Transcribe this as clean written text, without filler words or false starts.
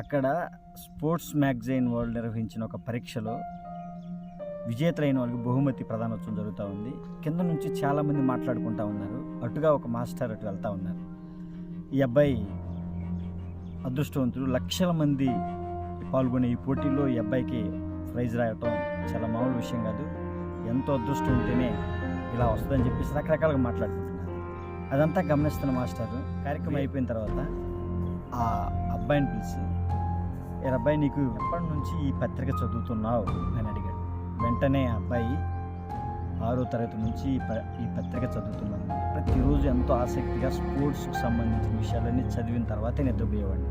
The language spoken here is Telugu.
అక్కడ స్పోర్ట్స్ మ్యాగజైన్ వాళ్ళు నిర్వహించిన ఒక పరీక్షలో విజేతలైన వాళ్ళకి బహుమతి ప్రదానోత్సవం జరుగుతూ ఉంది. కింద నుంచి చాలామంది మాట్లాడుకుంటూ ఉన్నారు. అటుగా ఒక మాస్టర్ అటు వెళ్తూ ఉన్నారు. ఈ అబ్బాయి అదృష్టవంతుడు. లక్షల మంది పాల్గొనే ఈ పోటీల్లో ఈ అబ్బాయికి ప్రైజ్ రావటం చాలా మామూలు విషయం కాదు. ఎంతో అదృష్టం ఉంటేనే ఇలా వస్తుందని చెప్పేసి రకరకాలుగా మాట్లాడుకుంటున్నారు. అదంతా గమనిస్తున్న మాస్టర్ కార్యక్రమం అయిపోయిన తర్వాత ఆ అబ్బాయిని పిలిచి, ఏ అబ్బాయి నీకు ఎప్పటి నుంచి ఈ పత్రిక చదువుతున్నావు అని అడిగాడు. వెంటనే ఆ అబ్బాయి 6వ తరగతి నుంచి ఈ పత్రిక చదువుతున్నాను. ప్రతిరోజు ఎంతో ఆసక్తిగా స్పోర్ట్స్కి సంబంధించిన విషయాలన్నీ చదివిన తర్వాతే నిద్రపోయేవాడిని.